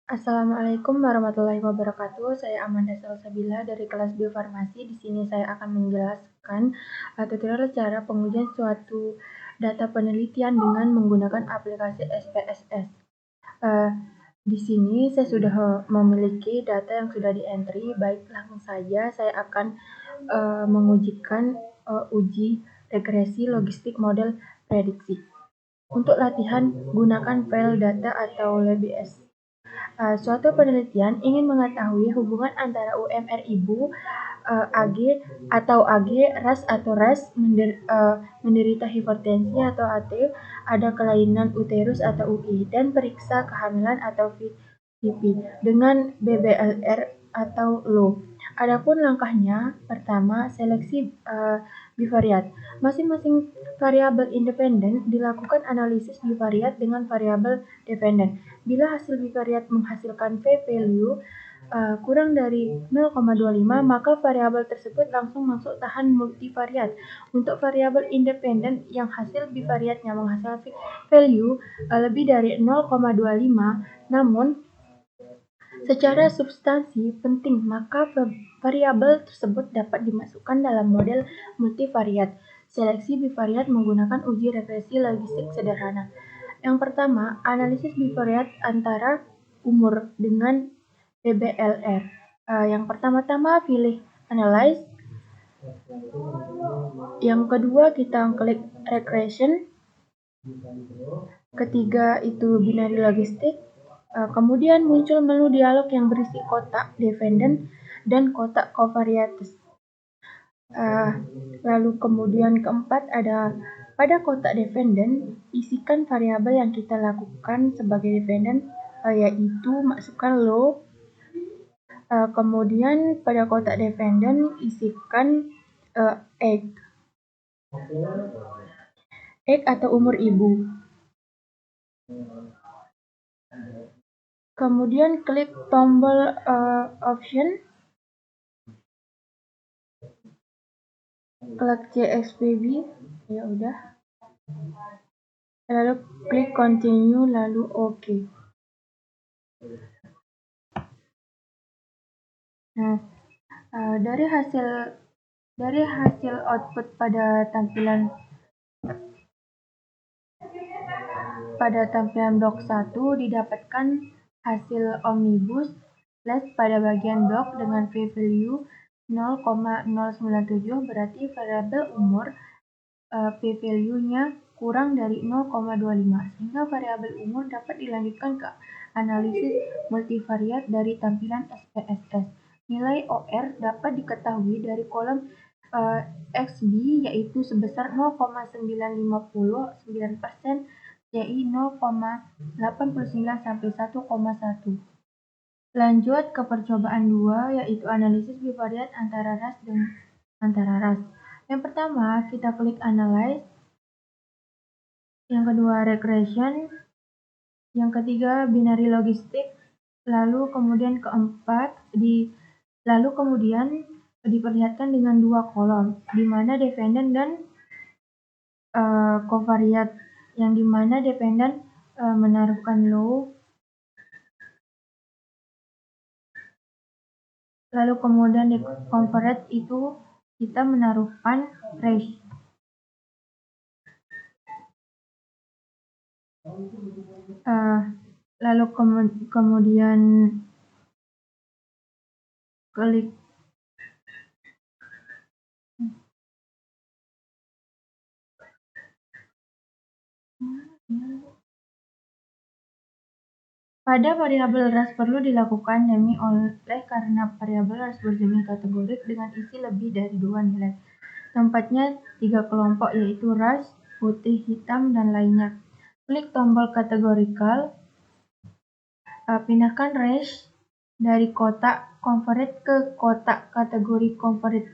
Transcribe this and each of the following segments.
Assalamualaikum warahmatullahi wabarakatuh. Saya Amanda Salsabila dari kelas Biofarmasi. Di sini saya akan menjelaskan tutorial cara pengujian suatu data penelitian dengan menggunakan aplikasi SPSS. Di sini saya sudah memiliki data yang sudah di-entry. Baik, langsung saja saya akan mengujikan uji regresi logistik model prediksi. Untuk latihan, gunakan file data atau LBS. Suatu penelitian ingin mengetahui hubungan antara UMR ibu, AG atau AG, RAS atau RAS, menderita hipertensi atau AT, ada kelainan uterus atau UI, dan periksa kehamilan atau VP dengan BBLR atau LO. Adapun langkahnya, pertama, seleksi bivariat. Masing-masing variabel independen dilakukan analisis bivariat dengan variabel dependen. Bila hasil bivariat menghasilkan p-value kurang dari 0,25, maka variabel tersebut langsung masuk tahan multivariat. Untuk variabel independen yang hasil bivariatnya menghasilkan value lebih dari 0,25, namun secara substansi penting, maka variabel tersebut dapat dimasukkan dalam model multivariat. Seleksi bivariat menggunakan uji regresi logistik sederhana. Yang pertama, analisis bivariat antara umur dengan BBLR. Yang pertama-tama pilih analyze. Yang kedua kita klik regression. Ketiga itu binary logistik. Kemudian muncul menu dialog yang berisi kotak dependent dan kotak covariates. Lalu kemudian keempat ada pada kotak dependent, isikan variabel yang kita lakukan sebagai dependent, yaitu masukkan low. Kemudian pada kotak dependent isikan egg atau umur ibu. Kemudian klik tombol option, klik CSVB, ya udah. Lalu klik continue, lalu OK. Nah, dari hasil output pada tampilan blok 1 didapatkan hasil omnibus plus pada bagian blok dengan p-value 0,097, berarti variabel umur p-value-nya kurang dari 0,25, sehingga variabel umur dapat dilanjutkan ke analisis multivariat dari tampilan SPSS. Nilai OR dapat diketahui dari kolom XB, yaitu sebesar 0,959%, CI 0,89 sampai 1,1. Lanjut ke percobaan 2, yaitu analisis bivariat antara RAS dan antara RAS. Yang pertama, kita klik analyze. Yang kedua, regression. Yang ketiga, binary logistik. Lalu kemudian keempat, diperlihatkan dengan dua kolom, di mana dependent dan covariat, yang di mana dependent menaruhkan low, lalu kemudian di covariat itu kita menaruhkan range. Lalu kemudian klik pada variabel RAS perlu dilakukan naming oleh karena variabel RAS berjamin kategorik dengan isi lebih dari 2 nilai. Tempatnya 3 kelompok, yaitu RAS, putih, hitam, dan lainnya. Klik tombol categorical, pindahkan range dari kotak convert ke kotak kategori convert.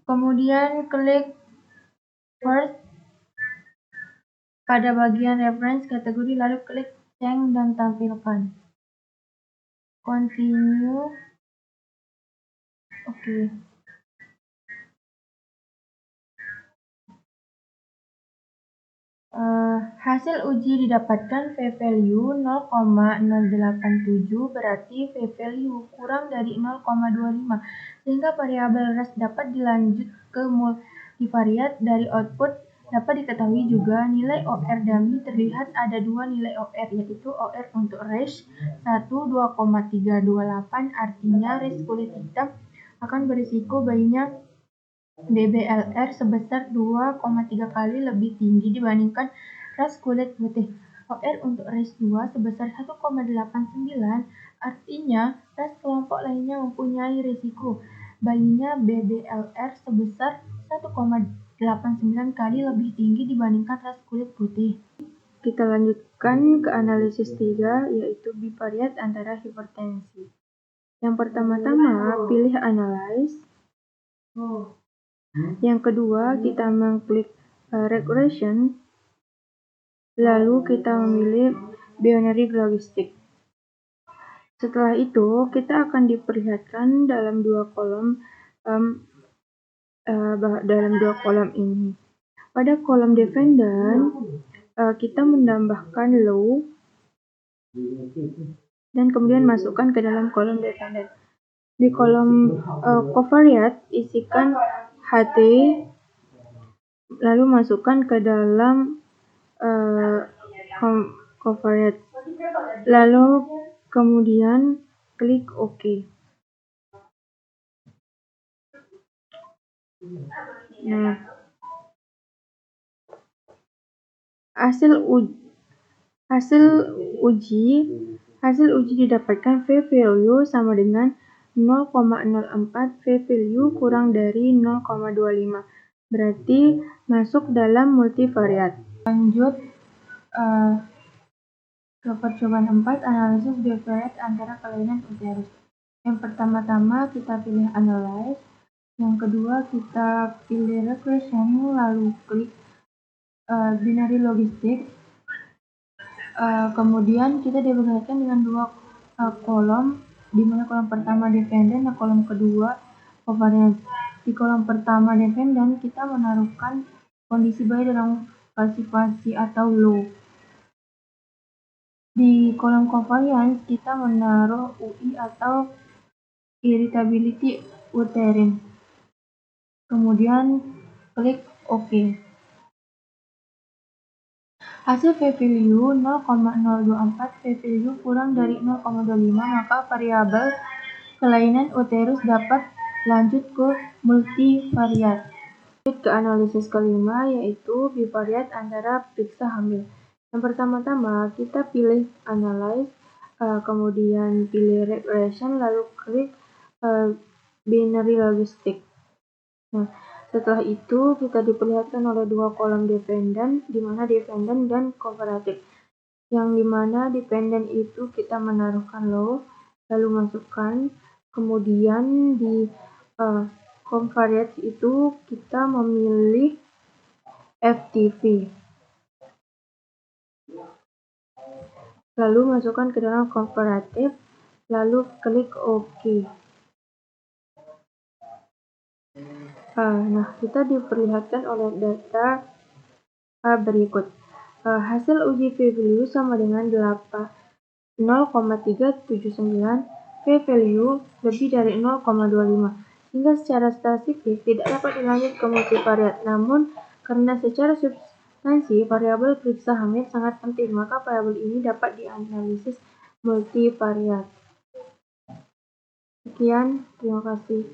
Kemudian klik first pada bagian reference kategori, lalu klik change dan tampilkan. Continue. Oke. Hasil uji didapatkan p-value 0,087 berarti p-value kurang dari 0,25 sehingga variabel res dapat dilanjut ke multivariat. Dari output dapat diketahui juga nilai OR dummy terlihat ada dua nilai OR, yaitu OR untuk range 1 2,328, artinya range kulit hitam akan berisiko bayinya BBLR sebesar 2,3 kali lebih tinggi dibandingkan ras kulit putih. OR untuk ras 2 sebesar 1,89, artinya ras kelompok lainnya mempunyai risiko bayinya BBLR sebesar 1,89 kali lebih tinggi dibandingkan ras kulit putih. Kita lanjutkan ke analisis 3, yaitu bivariat antara hipertensi. Yang pertama-tama, pilih Analyze. Yang kedua, kita mengklik Regression. Lalu kita memilih Binary Logistic. Setelah itu, kita akan diperlihatkan dalam dua kolom ini. Pada kolom dependent, kita menambahkan low dan kemudian masukkan ke dalam kolom dependent. Di kolom covariate, isikan HT, lalu masukkan ke dalam covariate, lalu kemudian klik OK. Nah, hasil uji didapatkan p-value sama dengan 0,04, p-value kurang dari 0,25, berarti masuk dalam multivariat. Lanjut ke percobaan 4, analisis bivariat antara kelainan uterus. Yang pertama-tama kita pilih Analyze, yang kedua kita pilih Regression, lalu klik Binary Logistic. Kemudian kita diperlihatkan dengan dua kolom, di mana kolom pertama dependent dan kolom kedua covariance. Di kolom pertama dependent kita menaruhkan kondisi bayi dalam kalsifikasi atau low. Di kolom covariance kita menaruh UI atau irritability uterine. Kemudian klik OK. Hasil p-value 0,024, p-value kurang dari 0,25, maka variabel kelainan uterus dapat lanjut ke multivariat. Ke analisis kelima, yaitu bivariat antara periksa hamil. Yang pertama-tama kita pilih Analyze, kemudian pilih Regression, lalu klik Binary Logistic. Nah, setelah itu kita diperlihatkan oleh dua kolom dependent, di mana dependent dan comparative. Yang dimana dependent itu kita menaruhkan low, lalu masukkan, kemudian di comparative itu kita memilih FTV, lalu masukkan ke dalam comparative, lalu klik OK. Nah, kita diperlihatkan oleh data berikut. Hasil uji p-value sama dengan 0,379, p-value lebih dari 0,25, sehingga secara statistik tidak dapat dilanjut ke multivariat. Namun, karena secara substansi variabel periksa hamil sangat penting, maka variabel ini dapat dianalisis multivariat. Sekian, terima kasih.